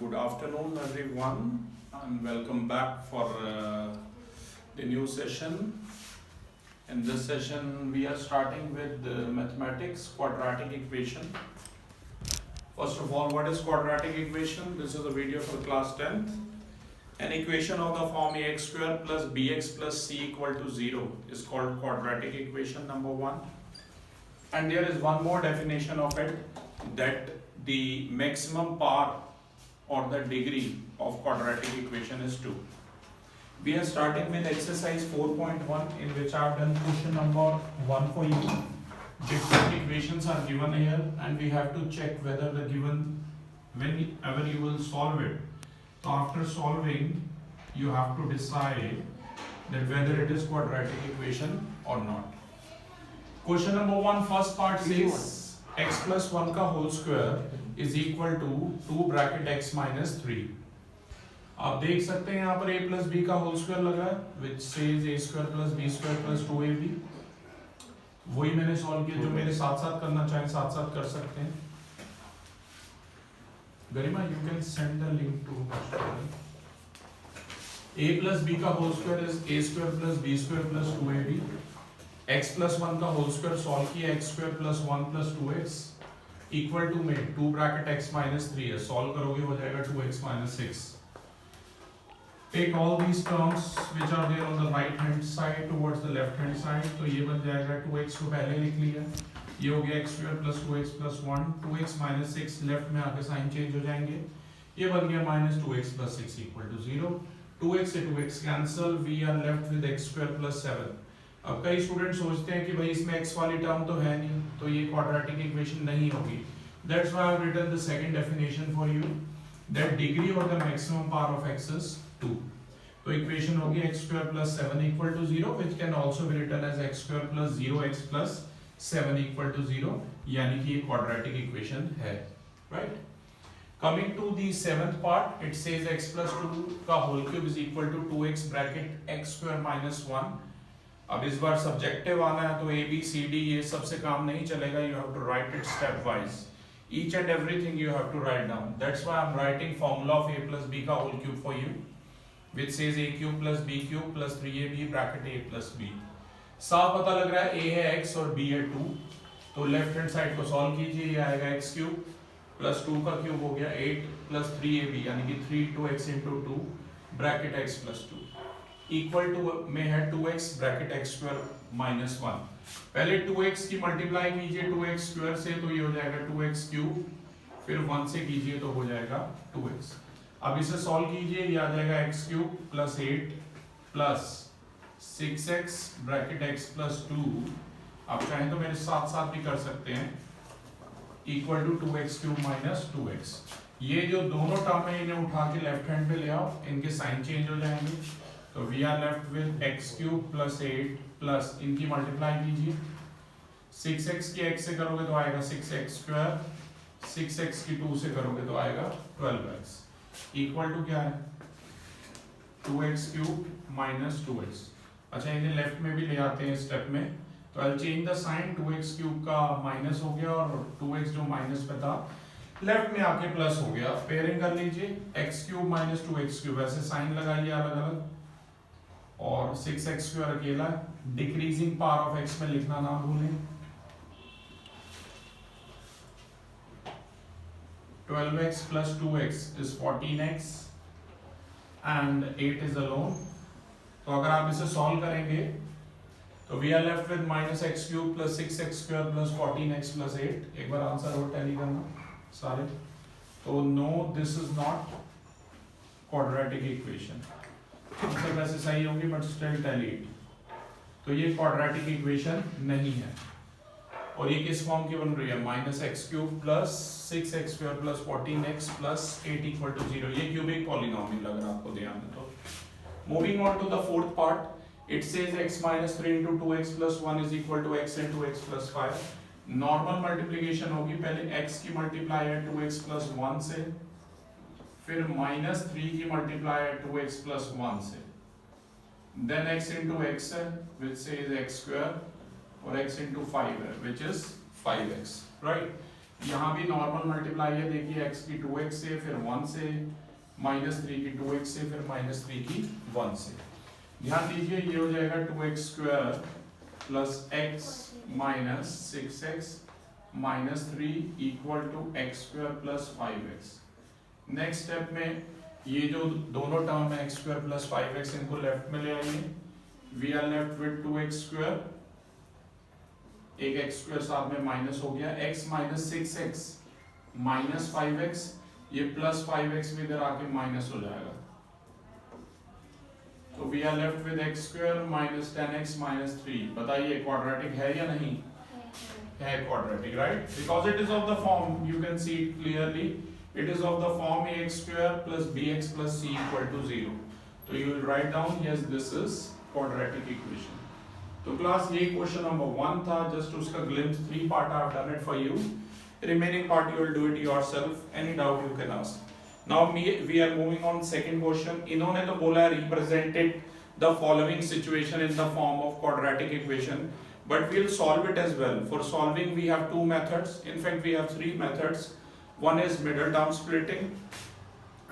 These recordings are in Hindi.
Good afternoon, everyone, and welcome back for the new session. In this session, we are starting with mathematics, quadratic equation. First of all, what is quadratic equation? This is a video for class 10th. An equation of the form ax square plus bx plus c equal to 0 is called quadratic equation number 1. And there is one more definition of it, that the maximum power or the degree of quadratic equation is 2. We are starting with exercise 4.1, in which I have done question number 1 for you. Different equations are given here and we have to check whether the given, whenever you will solve it. So after solving, you have to decide that whether it is quadratic equation or not. Question number 1, first part says x plus 1 का whole square is equal to 2 bracket x minus 3. आप देख सकते हैं यहाँ पर a plus b का whole square लग रहा है, which says a square plus b square plus 2ab. वही मैंने सॉल्व किया, जो मेरे साथ साथ करना चाहें साथ साथ कर सकते हैं. गरिमा, you can send the link to a plus b का whole square is a square plus b square plus 2ab. x plus 1 का whole square सॉल्व किया, x square plus 1 plus 2x equal to में 2 ब्रैकेट x minus 3 है, सॉल्व करोगे हो जाएगा 2x minus 6. Take all these terms which are there on the right hand side towards the left hand side. तो ये बन जाएगा 2x को पहले लिख लिया, ये हो गया x square plus 2x plus 1, 2x minus 6 left में आके साइन चेंज हो जाएंगे, ये बन गया minus 2x plus 6 equal to 0. 2x से 2x cancel, we are left with x square plus 7. अब कई स्टूडेंट सोचते हैं कि भाई इसमें x वाली टर्म तो है नहीं, तो ये क्वाड्रेटिक इक्वेशन नहीं होगी. That's why I have written the second definition for you, that degree or the maximum power of x is 2. तो इक्वेशन होगी x square plus 7 equal to 0, which can also be written as x square plus 0x plus 7 equal to 0, यानी कि ये क्वाड्रेटिक इक्वेशन है, right? Coming to the seventh part, it says x plus 2 का whole cube is equal to 2x bracket x square minus 1. अब इस बार सब्जेक्टिव आना है तो ए बी सी डी ये सबसे काम नहीं चलेगा. You have to write it step wise, each and everything you have to write down. That's why I am writing formula of a plus b का whole cube for you, which says a cube plus b cube plus 3ab bracket a plus b. साफ पता लग रहा है a है x और b है 2, तो लेफ्ट हैंड साइड को सॉल्व कीजिए, ये आएगा x क्यूब प्लस 2 का क्यूब हो गया 8 प्लस 3ab यानी कि 3 2x into 2 bracket x plus 2 equal to में है 2x bracket x square minus 1. पहले 2x की मल्टीप्लाई कीजिए 2x स्क्वायर से, तो ये हो जाएगा 2x क्यूब, फिर 1 से कीजिए तो हो जाएगा 2x. अब इसे सॉल्व कीजिए, ये आ जाएगा x cube plus 8 plus 6x bracket x plus 2. आप चाहें तो मेरे साथ साथ भी कर सकते हैं, equal to 2x cube minus 2x. ये जो दोनों टर्म है इन्हें उठा के लेफ्ट हैंड पे ले आओ, इनके साइन चेंज हो जाएंगे. तो we are left with x cube plus 8 plus इनकी मल्टीप्लाई कीजिए, 6x की x से करोगे तो आएगा 6x स्क्वायर, 6x की 2 से करोगे तो आएगा 12x, इक्वल टू क्या है 2x क्यूब माइनस 2x. अच्छा, इन्हें लेफ्ट में भी ले आते हैं स्टेप में, तो I'll change the sign. 2x cube का माइनस हो गया और 2x जो माइनस पे था लेफ्ट में आके प्लस हो गया. पेयरिंग कर लीजिए, x cube minus 2x cube, ऐसे साइन लगाइए अलग अलग, और 6x स्क्वायर अकेला. डिक्रीजिंग पावर ऑफ x में लिखना ना भूलें. 12x plus 2x is 14x and 8 is alone. तो अगर आप इसे सॉल्व करेंगे तो we are left with minus x cube plus 6x square plus 14x plus 8. एक बार आंसर और टैली करना सारे. तो no, this is not quadratic equation. Answer वैसे सही होंगे बट स्टिल टैली इट. तो ये क्वाड्रेटिक इक्वेशन नहीं है. और ये किस फॉर्म की बन रही है, minus x cube plus 6x square plus 14x plus 8 equal to 0. ये क्यूबिक पॉलिनोमियल लग रहा है आपको, ध्यान दो. Moving on to the fourth part, it says x minus 3 into 2x plus 1 is equal to x into x plus 5. Normal multiplication होगी, पहले x की मल्टीप्लाई है 2x plus 1 से, फिर माइनस 3 की मल्टीप्लाई है 2x plus 1 से, देन x into x है which says x square, और x into 5 है which is 5x, right? यहाँ भी नॉर्मल मल्टीप्लाई है, देखिए x की 2x से, फिर 1 से, -3 की 2x से, फिर -3 की 1 से। ध्यान दीजिए ये हो जाएगा 2x² plus x minus 6x minus 3 equal to x² plus 5x। Next step में ये जो दोनों टर्म है x² प्लस 5x, इनको लेफ्ट में ले आइए। We are left with 2x², एक x² साथ में माइनस हो गया, x minus 6x minus 5x, ये प्लस 5x भी इधर आके माइनस हो जाएगा। तो we are left with x² minus 10x minus 3। बताइए क्वाड्रेटिक है या नहीं है? Quadratic, right? Because it is of the form, you can see it clearly, it is of the form ax² plus bx plus c equal to 0. So you will write down, yes, this is quadratic equation. तो क्लास ये क्वेश्चन नंबर 1 था, जस्ट उसका glimpse, 3 part I have done it for you. Remaining part you will do it yourself. Any doubt you can ask. Now we are moving on second question. इन्होंने तो बोला represented the following situation in the form of quadratic equation, but we will solve it as well. For solving we have 2 methods. In fact we have 3 methods. One is middle term splitting,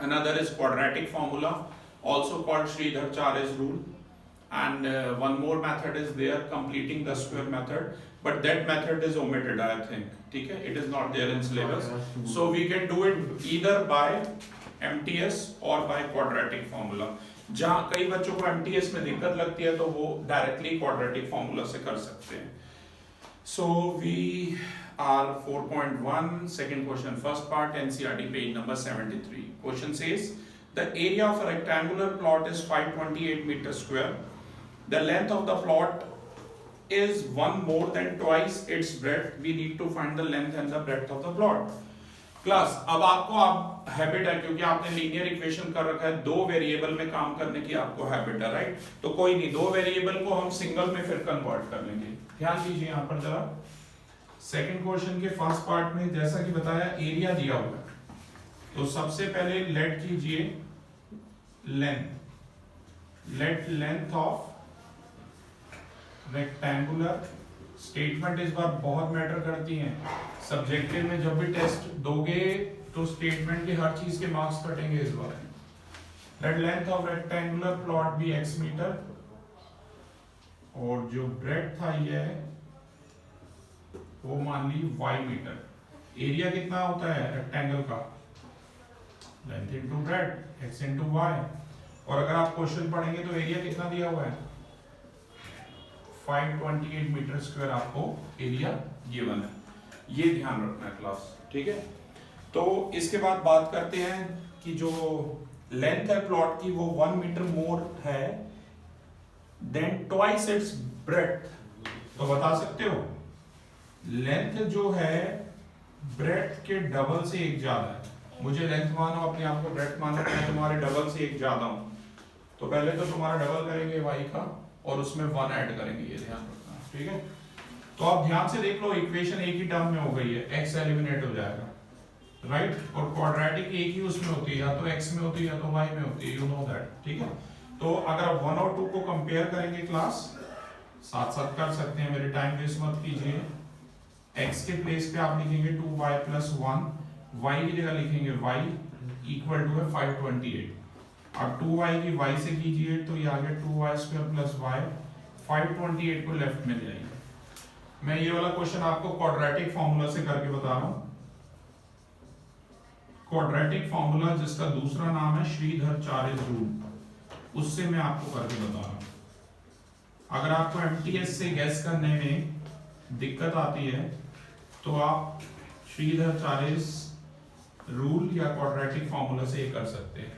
another is quadratic formula, also called Sridhar-Chary's rule, and one more method is there, completing the square method, but that method is omitted, I think. Okay? It is not there in syllabus. So we can do it either by MTS or by quadratic formula. जहाँ कई बच्चों को MTS में दिक्कत लगती है तो वो directly quadratic formula से कर सकते हैं. So we are 4.1, second question, first part, NCERT page number 73. Question says the area of a rectangular plot is 528 meters square. The length of the plot is 1 more than twice its breadth. We need to find the length and the breadth of the plot. Class अब आपको हैबिट है, क्योंकि आपने लीनियर इक्वेशन कर रखा है, 2 वेरिएबल में काम करने की आपको हैबिट है, राइट? तो कोई नहीं, 2 वेरिएबल को हम सिंगल में फिर कन्वर्ट कर लेंगे। ध्यान दीजिए यहाँ पर जरा, सेकंड क्वेश्चन के फर्स्ट पार्ट में जैसा कि बताया एरिया दिया हुआ है, तो सबसे पहले लेट कीजिए late length of rectangular. Statement इस बार बहुत मैटर करती हैं, सब्जेक्टिव में जब भी टेस्ट दोगे तो स्टेटमेंट के हर चीज के मार्क्स कटेंगे इस बार। Let length of rectangular plot be x metre, और जो ब्रेड था ये वो मान ली y मीटर। एरिया कितना होता है रेक्टेंगल का? Length into breadth x into y। और अगर आप क्वेश्चन पढ़ेंगे तो एरिया कितना दिया हुआ है? 528 मीटर स्क्वायर आपको एरिया गिवन है, ये ध्यान रखना है क्लास, ठीक है? तो इसके बाद बात करते हैं कि जो लेंथ है प्लॉट की वो 1 मीटर मोर है देन ट्वाइस इट्स ब्रेड्थ। तो बता सकते हो लेंथ जो है ब्रेड्थ के डबल से एक ज्यादा है। मुझे लेंथ मानो, अपने आप को ब्रेड्थ मानो, मैं तुम्हारे डबल से एक ज्यादा हूं, तो पहले तो तुम्हारा डबल करेंगे y का और उसमें 1 ऐड करेंगे, ये ध्यान रखना, ठीक है? तो आप ध्यान से देख लो, इक्वेशन एक ही टर्म में हो गई है, x एलिमिनेट हो जाएगा, राइट? और क्वाड्रेटिक एक ही उसमें होती है, या तो x में होती है या तो y में होती है, यू नो दैट, ठीक है? तो अगर आप 1 और 2 को कंपेयर करेंगे क्लास, साथ साथ कर सकते हैं, मेरे टाइम वेस्ट मत कीजिए। x के प्लेस पे आप लिखेंगे 2y प्लस 1, y की जगह लिखेंगे y इक्वल टू है 528। अब 2y की y से कीजिए तो ये आ गया 2y स्क्वायर प्लस y, 528 को लेफ्ट में ले आइए। मैं ये वाला क्वेश्चन आपको क्वाड्रेटिक फॉर्मूला से करके बता रहा हूं, क्वाड्रेटिक फॉर्मूला जिसका दूसरा नाम है श्रीधर-चार्यस रूल, उससे मैं आपको करके बता रहा हूं। अगर आपको एमटीएस से गैस करने में दिक्कत आती है तो आप श्रीधर-चार्यस रूल या क्वाड्रेटिक फॉर्मूला से ये कर सकते हैं।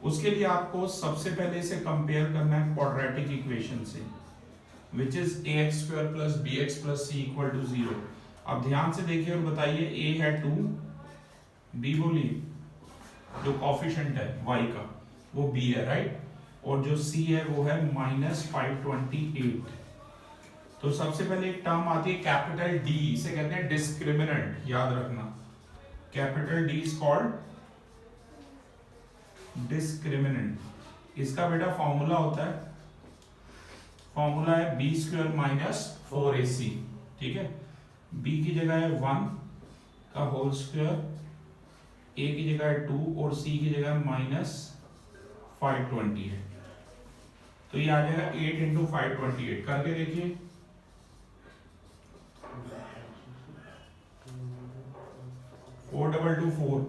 उसके लिए आपको सबसे पहले इसे कंपेयर करना है क्वाड्रेटिक इक्वेशन से, which is ax square plus bx plus c equal to 0। अब ध्यान से देखिए और बताइए, a है 2, b बोलिए, जो कॉफिशिएंट है y का वो b है, राइट? और जो c है वो है -528। तो सबसे पहले एक टर्म आती है कैपिटल D, इसे कहते हैं डिस्क्रिमिनेंट, याद रखना, capital D is called discriminant. इसका बेटा फॉर्मूला होता है, फॉर्मूला है b² - 4ac, ठीक है? b की जगह है 1, का होल स्क्वायर, a की जगह है 2 और c की जगह -520 है, तो ये आ जाएगा 8 इंटू 528। करके देखिए, 4224,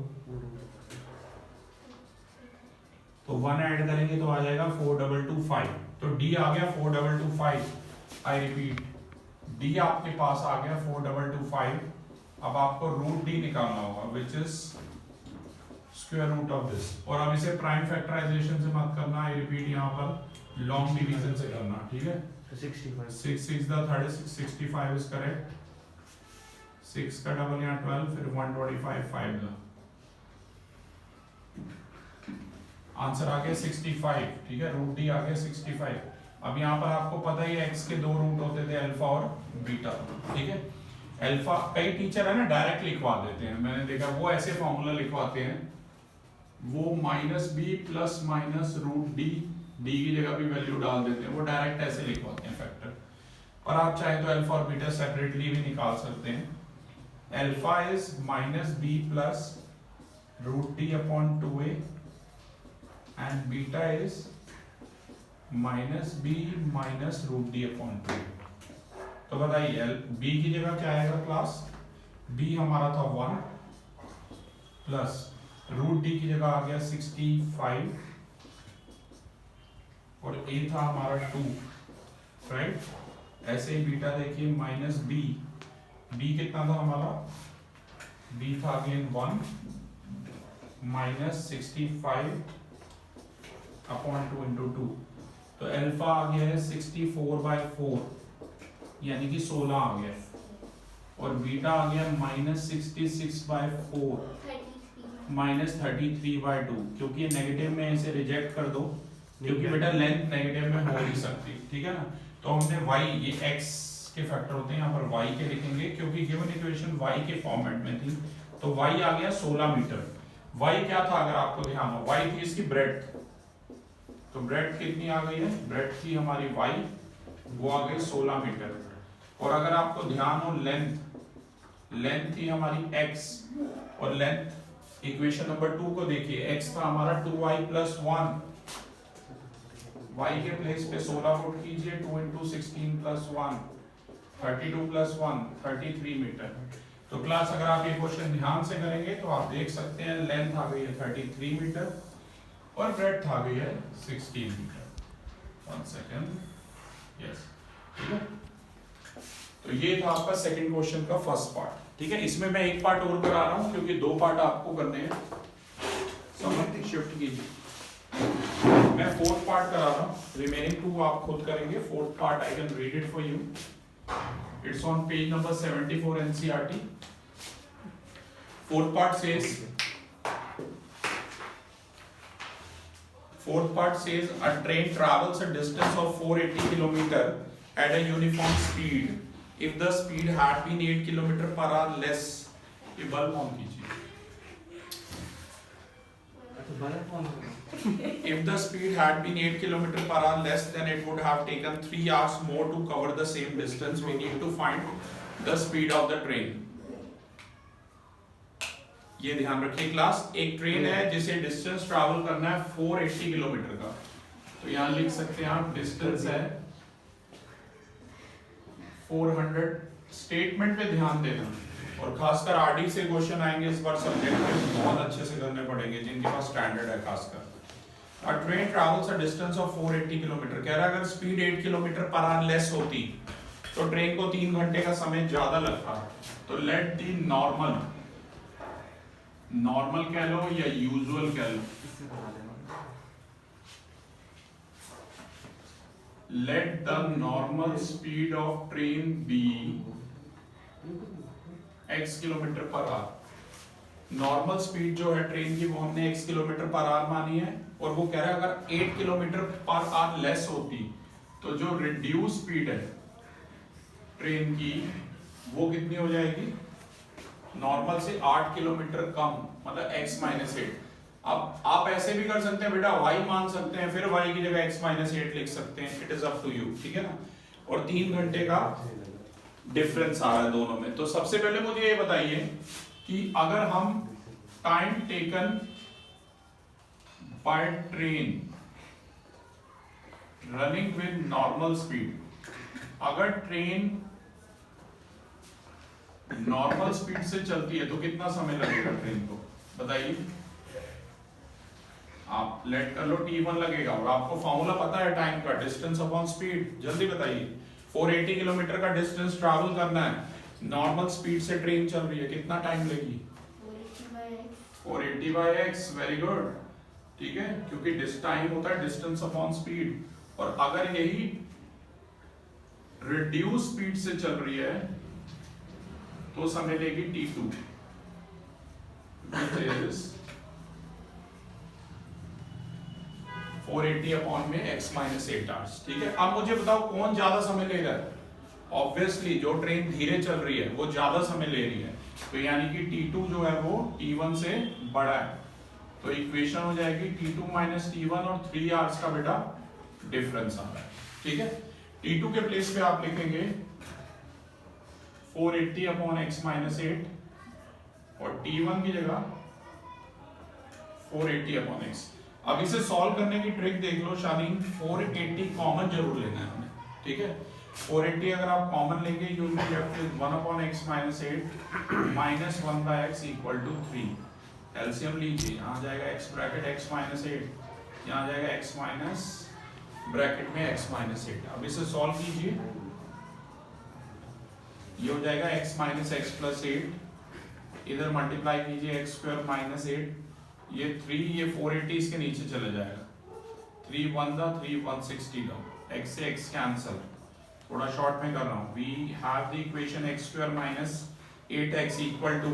तो 1 ऐड करेंगे तो आ जाएगा 4225। तो d आ गया 4225। आई रिपीट, d आपके पास आ गया 4225। अब आपको रूट d निकालना होगा, which is square root of this. और अब इसे प्राइम फैक्टराइजेशन से मत करना, आई रिपीट, यहाँ पर लॉन्ग डिवीजन से करना, ठीक है। 65 6 6 the 36, 65 is correct। 6 का डबल यहाँ 12, फिर 125 5 का आंसर आ गया 65, ठीक है। रूट डी आ गया 65। अब यहाँ पर आपको पता ही है x के दो रूट होते थे, अल्फा और बीटा, ठीक है। अल्फा कई टीचर है ना डायरेक्ट लिखवा देते हैं, मैंने देखा वो ऐसे फॉर्मूला लिखवाते हैं, वो -b plus minus root D, D की जगह भी वैल्यू डाल देते हैं, वो डायरेक्ट ऐसे लिखवाते हैं फैक्टर। और आप चाहे तो अल्फा और बीटा सेपरेटली भी निकाल सकते हैं। Alpha is -b plus root D upon 2a and beta is -b minus root d upon 2। तो बताइए b की जगह क्या आएगा क्लास, b हमारा था 1 प्लस रूट d की जगह आ गया 65 और a था हमारा 2, राइट। ऐसे ही बीटा देखिए -b, b कितना था हमारा, b था अगेन 1 -65 अपॉन 2 इंटू 2। तो अल्फा आ गया है 64/4 यानी कि 16 आ गया, और बीटा आ गया -66/4 -33/2। क्योंकि ये नेगेटिव में इसे रिजेक्ट कर दो, क्योंकि बेटा लेंथ नेगेटिव में हो नहीं सकती, ठीक है ना। तो हमने y, ये x के फैक्टर होते हैं, यहाँ पर y के लिखेंगे क्योंकि गिवन इक्वेशन y के फॉर्मेट में थी। तो y आ गया 16 मीटर। y क्या था अगर आपको ध्यान हो, y थी इसकी ब्रेड्थ, तो ब्रेड्थ कितनी आ गई है, ब्रेड्थ थी हमारी y, वो आ गई 16 मीटर। और अगर आपको ध्यान हो लेंथ, लेंथ थी हमारी x, और लेंथ इक्वेशन नंबर 2 को देखिए, x था हमारा 2y + 1, y के प्लेस पे 16 पुट कीजिए, 2 × 16 + 1 32 + 1 33 मीटर। तो क्लास अगर आप ये क्वेश्चन ध्यान से करेंगे तो आप देख सकते हैं लेंथ आ गई है 33 मीटर और ब्रेड्थ आ गई है 16 मीटर। 1 सेकेंड, यस, ठीक है। तो ये था आपका सेकंड क्वेश्चन का फर्स्ट पार्ट, ठीक है। इसमें मैं एक पार्ट और करा रहा हूं क्योंकि 2 पार्ट आपको करने हैं। समझ शिफ्ट कीजिए, मैं 4th पार्ट करा रहा हूं, रिमेनिंग 2 आप खुद करेंगे। 4th part I can read it for you, it's on page number 74 NCERT। 4th part says a train travels a distance of 480 km at a uniform speed if the speed had been 8 km/h less। ये बल्ब ऑन कीजिए। If the speed had been 8 km/h less, then it would have taken 3 hours more to cover the same distance. We need to find the speed of the train। ये ध्यान रखिए क्लास, एक ट्रेन है जिसे डिस्टेंस ट्रैवल करना है 480 किलोमीटर का। तो यहाँ लिख सकते हैं आप, डिस्टेंस है 400। स्टेटमेंट पे ध्यान देना, और खासकर आरडी से क्वेश्चन आएंगे इस बार सब्जेक्ट में, बहुत अच्छे से करने पड़ेंगे जिनके पास स्टैंडर्ड है। खासकर अ train travels a distance of 480 kilometre, कह रहा है अगर स्पीड 8 km/h लेस होती तो ट्रेन को 3 घंटे का समय ज्यादा लगता। तो लेट दी नॉर्मल कह लो या यूजुअल कह लो, let the normal speed of train be x km/h। Normal speed जो है ट्रेन की वो हमने x km/h मानी है, और वो कह रहा है अगर 8 km/h लेस होती तो जो रिड्यूस स्पीड है ट्रेन की वो कितनी हो जाएगी, नॉर्मल से 8 किलोमीटर कम, मतलब x - 8। अब आप ऐसे भी कर सकते हैं बेटा, y मान सकते हैं, फिर y की जगह x - 8 लिख सकते हैं, it is up to you, ठीक है ना। और 3 घंटे का डिफरेंस आ रहा है दोनों में। तो सबसे पहले मुझे ये बताइए कि अगर हम time taken by train running with normal speed, अगर ट्रेन नॉर्मल स्पीड से चलती है तो कितना समय लगेगा ट्रेन को, बताइए आप। लेट कर लो t1 लगेगा, और आपको फॉर्मूला पता है टाइम का, डिस्टेंस अपॉन स्पीड। जल्दी बताइए, 480 किलोमीटर का डिस्टेंस ट्रैवल करना है, नॉर्मल स्पीड से ट्रेन चल रही है, कितना टाइम लेगी? 480 बाय x। वेरी गुड, ठीक है, क्योंकि टाइम होता है डिस्टेंस अपॉन स्पीड। और अगर यही रिड्यूस स्पीड से चल रही है तो समय लेगी t2, which is 480 अपॉन में x माइनस 8 आवर्स। ठीक है, अब मुझे बताओ कौन ज्यादा समय ले रहा है? ऑब्वियसली जो ट्रेन धीरे चल रही है वो ज्यादा समय ले रही है, तो यानी कि t2 जो है वो t1 से बड़ा है। तो इक्वेशन हो जाएगी t2 माइनस t1 और 3 आवर्स का बेटा डिफरेंस आ रहा है। ठीक है, t2 के प्लेस पे आप लिखेंगे 480 अपॉन x माइनस 8 और t1 की जगह 480 अपॉन x। अब इसे सॉल्व करने की ट्रिक देख लो शालीन, 480 कॉमन जरूर लेना है हमें। ठीक है, 480 अगर आप कॉमन लेंगे you will be left with 1 upon x minus 8 minus 1 by x equal to 3। LCM लीजिए, यहाँ जाएगा x ब्रैकेट x माइनस 8, यहाँ जाएगा x माइनस ब्रैकेट में x माइनस 8। अब इसे सॉल्व कीजिए, ये हो जाएगा x माइनस एक्स प्लस 8, इधर मल्टीप्लाई कीजिए x स्क्वायर माइनस 8, ये 3, ये 480 इसके नीचे चले जाएगा, 3 1 दा 3 160 दा, x से x कैंसल, थोड़ा शॉर्ट में कर रहा हूँ। We have the equation x square minus 8x equal to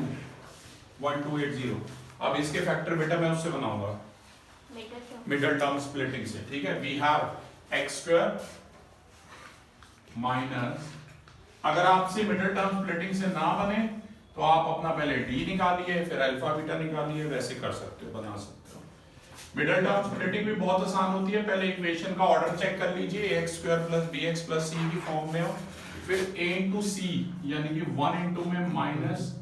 1280। अब इसके फैक्टर बेटा मैं उससे बनाऊंगा मिडल टर्म स्प्लिटिंग से। ठीक है, we have x square minus, अगर आपसे मिडल टर्म स्प्लिटिंग से ना बने तो आप अपना पहले d निकालिए फिर अल्फा बीटा निकालिए, वैसे कर सकते हो, बना सकते हो। मिडल टर्म स्प्लिटिंग भी बहुत आसान होती है, पहले इक्वेशन का ऑर्डर चेक कर लीजिए, x square plus bx plus c की फॉर्म में हो, फिर a इंटू सी यानी कि 1 इंटू में माइनस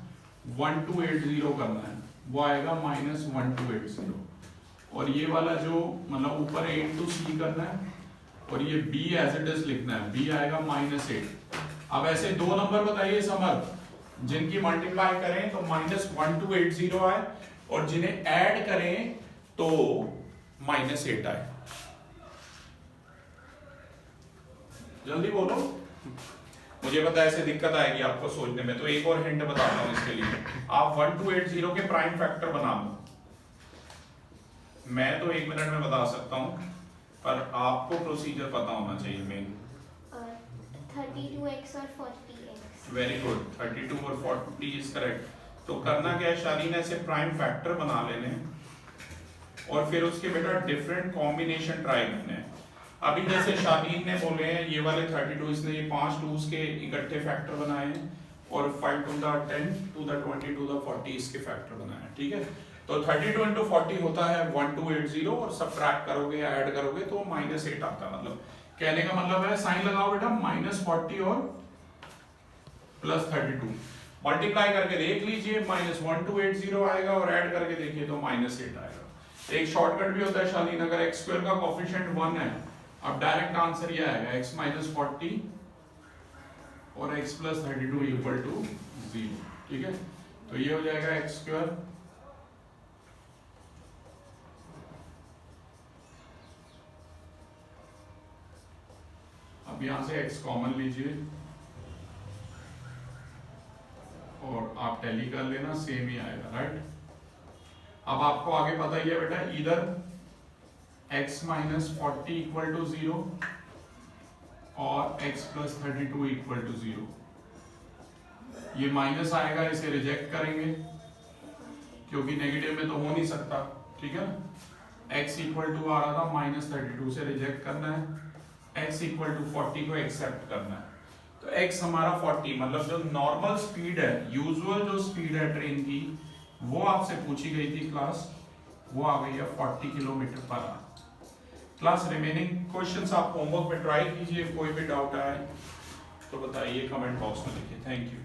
1280 करना है, वो आएगा माइनस 1280। और ये वाला जो मतलब ऊपर a इंटू सी करना है और ये b एज इट इज लिखना है, b आएगा माइनस 8। अब ऐसे दो नंबर बताइए समझ, जिनकी मल्टीप्लाई करें तो माइनस 1280 आए और जिन्हें ऐड करें तो माइनस 8 आए। जल्दी बोलो, मुझे पता है ऐसे दिक्कत आएगी आपको सोचने में, तो एक और हिंट बताता हूं इसके लिए। आप 1280 के प्राइम फैक्टर बना लो, मैं तो 1 मिनट में बता सकता हूं, पर आपको प्रोसीजर पता होना चाहिए मेन। 32x और 40x। वेरी गुड, 32 और 40 इज करेक्ट। तो करना क्या है शालीन, ऐसे प्राइम फैक्टर बना लेने और फिर उसके बेटा डिफरेंट कॉम्बिनेशन ट्राई करने हैं। अभी जैसे शालीन ने बोले हैं ये वाले 32, इसने ये 5 2s के इकट्ठे फैक्टर बनाए हैं और 5 to the 10 to the 20 to the 40 इसके फैक्टर बनाए हैं। ठीक है, तो 32 into 40 होता है 1280 और सब्ट्रैक्ट करोगे या ऐड करोगे तो माइनस 8 आता है। मतलब कहने का मतलब है साइन लगाओ बेटा, माइनस 40 और प्लस 32 मल्टीप्लाई करके देख लीजिए, माइनस 1280 आएगा और ऐड करके देखिए तो माइनस 8 आएगा। एक शॉर्टकट भी होता है शालीन, अगर x स्क्वायर का कोफिशिएंट 1 है, अब डायरेक्ट आंसर ये आएगा x माइनस 40 और x प्लस 32 इक्वल टू 0। ठीक है, तो ये हो जाएगा x स्क्वायर अब यहां से x कॉमन लीजिए और आप टैली कर लेना, सेम ही आएगा, राइट। अब आपको आगे पता ही है बेटा, इधर x माइनस 40 इक्वल टू 0 और x प्लस 32 इक्वल टू 0। ये माइनस आएगा, इसे रिजेक्ट करेंगे क्योंकि नेगेटिव में तो हो नहीं सकता। ठीक है, x इक्वल टू आ रहा था माइनस 32 से रिजेक्ट करना है, x इक्वल टू 40 को एक्सेप्ट करना है। तो x हमारा 40, मतलब जो नॉर्मल स्पीड है, यूजुअल जो स्पीड है ट्रेन की, वो आपसे पूछी गई थी क्लास, वो आ गई है 40 kilometre per hour. Class remaining questions आप होमवर्क में ट्राई कीजिए, कोई भी डाउट आए तो बताइए, कमेंट बॉक्स में लिखिए। Thank you.